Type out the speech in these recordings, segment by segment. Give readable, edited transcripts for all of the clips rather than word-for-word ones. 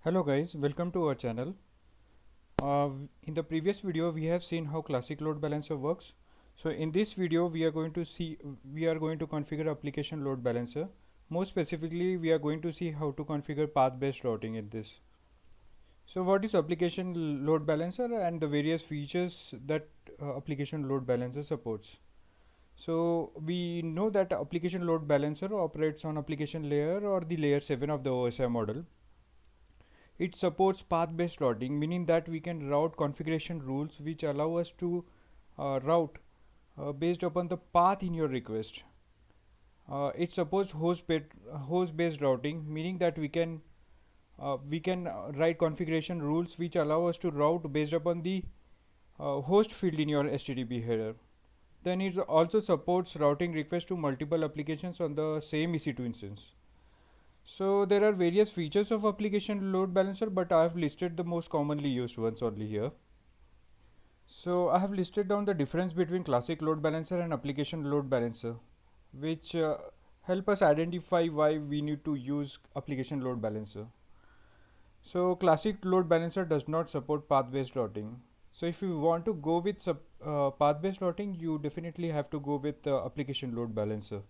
Hello guys, welcome to our channel. In the previous video we have seen how classic load balancer works. So in this video we are going to configure application load balancer. More specifically, we are going to see how to configure path based routing in this. So what is application load balancer and the various features that application load balancer supports. So we know that application load balancer operates on application layer or the layer 7 of the OSI model. It supports path-based routing, meaning that we can route configuration rules which allow us to route based upon the path in your request. It supports host-based routing, meaning that we can write configuration rules which allow us to route based upon the host field in your HTTP header. Then it also supports routing requests to multiple applications on the same EC2 instance. So there are various features of application load balancer, but I have listed the most commonly used ones only here. So I have listed down the difference between classic load balancer and application load balancer, which help us identify why we need to use application load balancer. So classic load balancer does not support path-based routing. So if you want to go with path-based routing, you definitely have to go with application load balancer.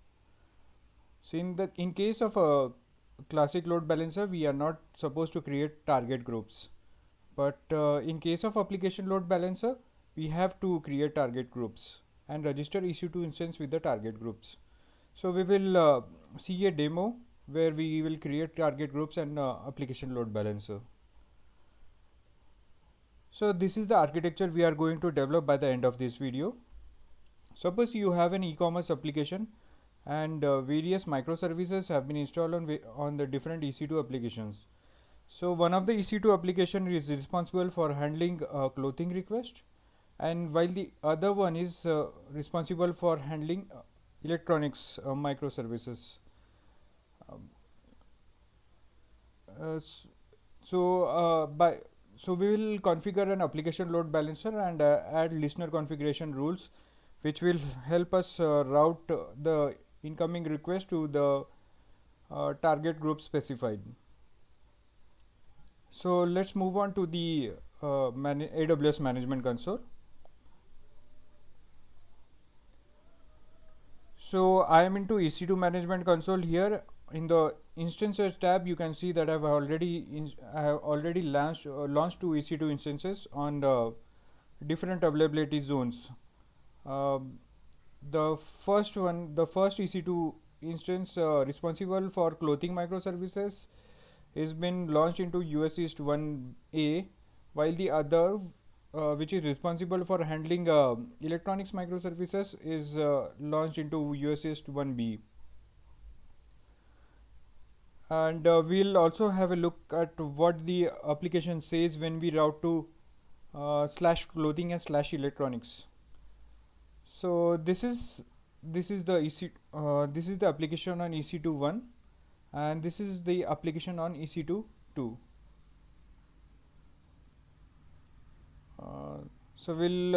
So in case of a classic load balancer, we are not supposed to create target groups. But in case of application load balancer, we have to create target groups and register EC2 instance with the target groups. So we will see a demo where we will create target groups and application load balancer. So this is the architecture we are going to develop by the end of this video. Suppose you have an e-commerce application and various microservices have been installed on the different EC2 applications. So one of the EC2 application is responsible for handling clothing request, and while the other one is responsible for handling electronics microservices. Um, uh, s- so by so we will configure an application load balancer and add listener configuration rules, which will help us route the incoming request to the target group specified. So let's move on to the AWS management console. So I am into EC2 management console here. In the instances tab, you can see that I have already launched two EC2 instances on the different availability zones. Um, the first EC2 instance responsible for clothing microservices is been launched into US East 1A, while the other, which is responsible for handling electronics microservices, is launched into US East 1B. And we'll also have a look at what the application says when we route to slash clothing and slash electronics. So this is the this is the application on EC2 1, and this is the application on EC2 2. Uh, so we'll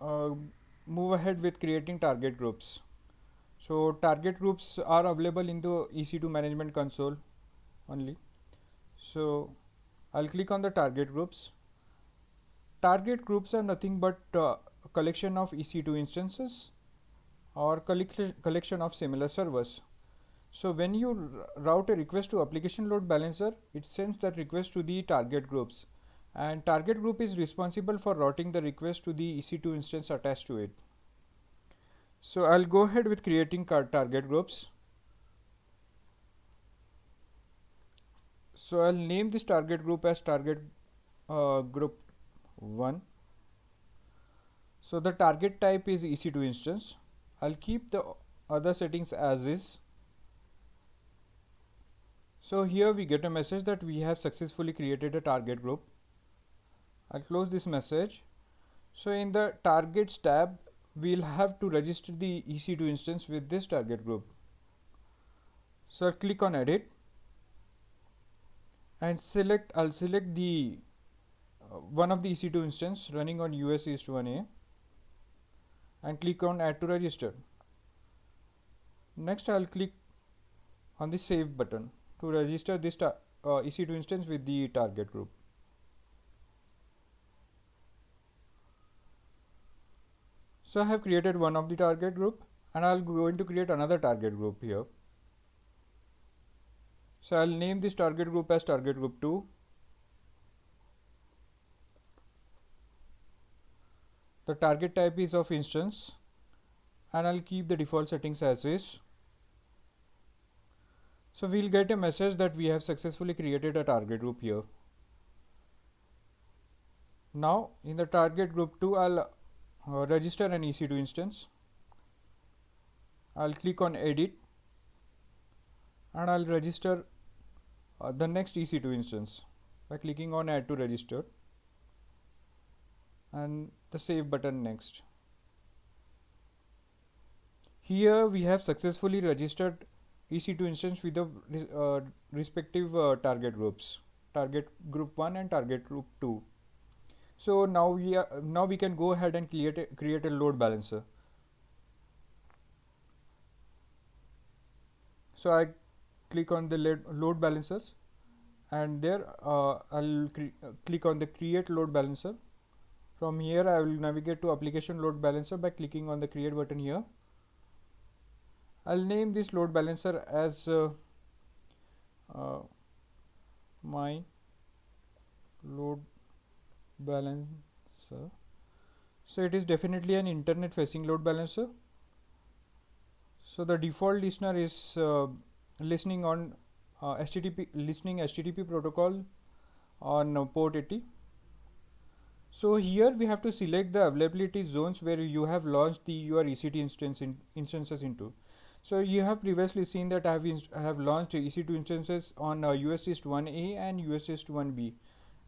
uh, move ahead with creating target groups. So target groups are available in the EC2 management console only. So I'll click on the target groups. Target groups are nothing but a collection of EC2 instances or collection of similar servers. So when you route a request to application load balancer, it sends that request to the target groups, and target group is responsible for routing the request to the EC2 instance attached to it. So I'll go ahead with creating target groups. So I'll name this target group as target group 1. So the target type is EC2 instance. I'll keep the other settings as is. So here we get a message that we have successfully created a target group. I'll close this message. So in the targets tab, we'll have to register the EC2 instance with this target group. So I'll click on edit and I'll select the one of the EC2 instance running on US East 1A and click on add to register. Next I'll click on the save button to register this EC2 instance with the target group. So I have created one of the target group, and I'll going to create another target group here. So I'll name this target group as target group 2. The target type is of instance, and I'll keep the default settings as is. So we'll get a message that we have successfully created a target group here. Now in the target group 2, I'll register an EC2 instance. I'll click on edit, and I'll register the next EC2 instance by clicking on add to register and the save button next. Here we have successfully registered EC2 instance with the respective target groups, target group 1 and target group 2. So now we can go ahead and create a load balancer. So I click on the load balancers, and there I'll click on the create load balancer. From here I will navigate to application load balancer by clicking on the create button here. I'll name this load balancer as my load balancer. So it is definitely an internet facing load balancer. So the default listener is listening on HTTP protocol on port 80. So here we have to select the availability zones where you have launched your EC2 instances into. So you have previously seen that I have launched EC2 instances on US East 1A and US East 1B,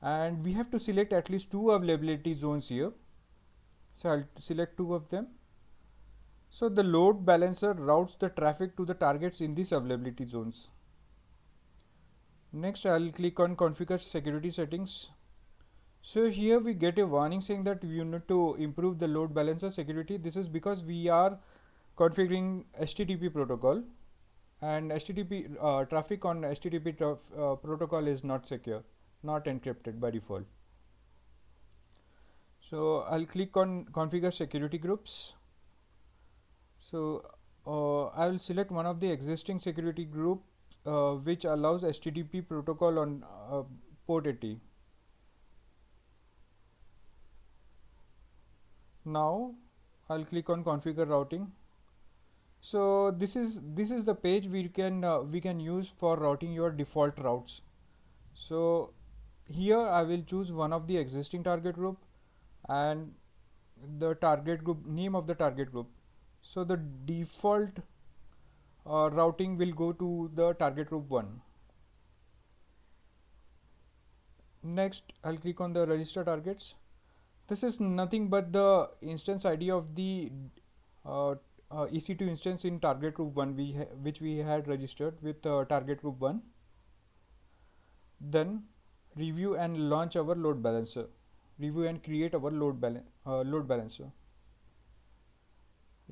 and we have to select at least 2 availability zones here. So I'll select 2 of them. So the load balancer routes the traffic to the targets in these availability zones. Next I'll click on configure security settings. So here we get a warning saying that you need to improve the load balancer security. This is because we are configuring HTTP protocol, and HTTP traffic on HTTP protocol is not secure, not encrypted by default. So I'll click on configure security groups. So I will select one of the existing security group which allows HTTP protocol on port 80. Now I'll click on configure routing. So this is the page we can use for routing your default routes. So here I will choose one of the existing target group and the target group name of the target group. So the default routing will go to the target group 1. Next I'll click on the register targets. This is nothing but the instance ID of the EC2 instance in target group 1 which we had registered with target group 1. Then review and launch our load balancer. Review and create our load balancer.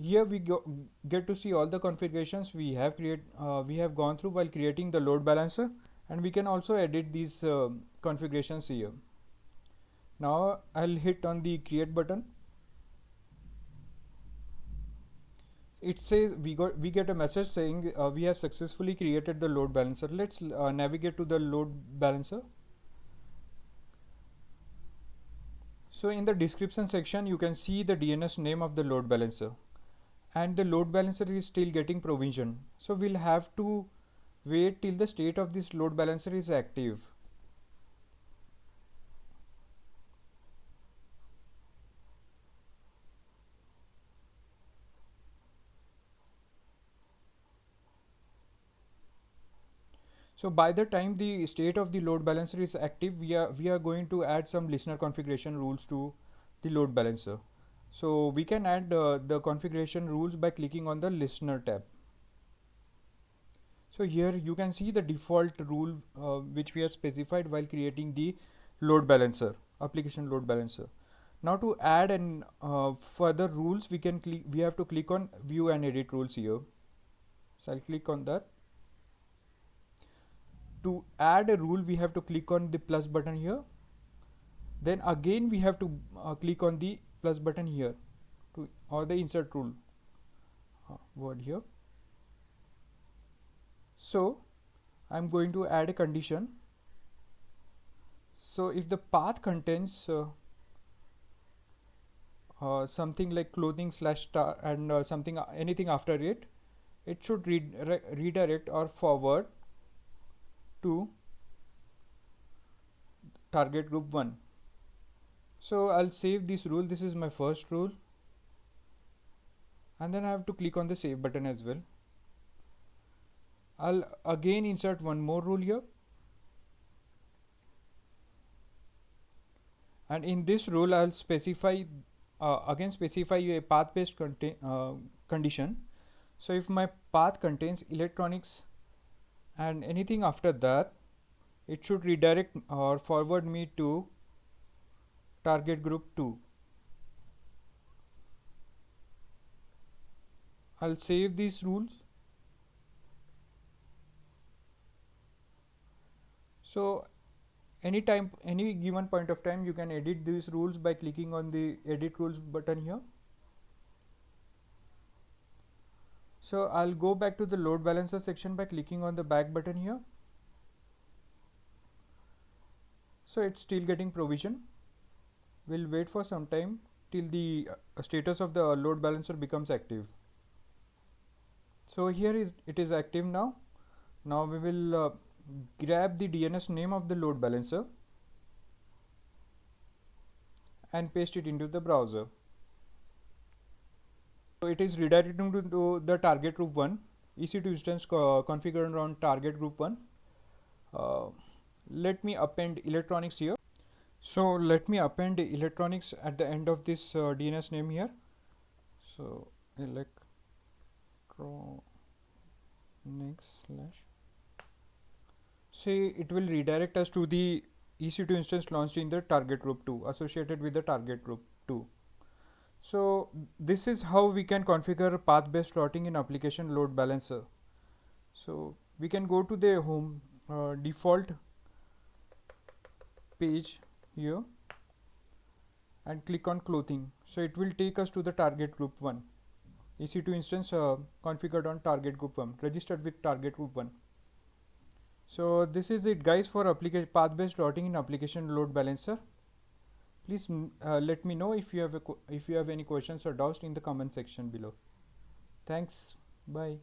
Here we get to see all the configurations we have gone through while creating the load balancer, and we can also edit these configurations here. Now I'll hit on the create button. It says we get a message saying we have successfully created the load balancer. Let's navigate to the load balancer. So in the description section you can see the DNS name of the load balancer, and the load balancer is still getting provision. So we'll have to wait till the state of this load balancer is active. So by the time the state of the load balancer is active, we are going to add some listener configuration rules to the load balancer. So we can add the configuration rules by clicking on the listener tab. So here you can see the default rule which we have specified while creating the load balancer, application load balancer. Now to add and further rules, we have to click on view and edit rules here. So I'll click on that. To add a rule, we have to click on the plus button here. Then again we have to click on the plus button here to or the insert rule word here. So I'm going to add a condition. So if the path contains something like clothing slash star and something anything after it, it should redirect or forward to target group 1. So I'll save this rule. This is my first rule, and then I have to click on the save button as well. I'll again insert one more rule here, and in this rule I'll specify a path based condition. So if my path contains electronics and anything after that, it should redirect or forward me to target group 2. I'll save these rules. So any given point of time, you can edit these rules by clicking on the edit rules button here. So I'll go back to the load balancer section by clicking on the back button here. So it's still getting provision. We'll wait for some time till the status of the load balancer becomes active. So here it is active now. Now we will grab the DNS name of the load balancer and paste it into the browser. So it is redirecting to the target group 1 EC2 instance configured on target group 1. Let me append electronics here. So let me append electronics at the end of this DNS name here. So electronics slash. See, it will redirect us to the EC2 instance launched in the target group 2, associated with the target group 2. So this is how we can configure path based routing in application load balancer. So we can go to the home default page here and click on clothing. So it will take us to the target group 1 EC2 instance configured on target group 1, registered with target group 1. So this is it guys for application path based routing in application load balancer. Please let me know if you have any questions or doubts in the comment section below. Thanks. Bye.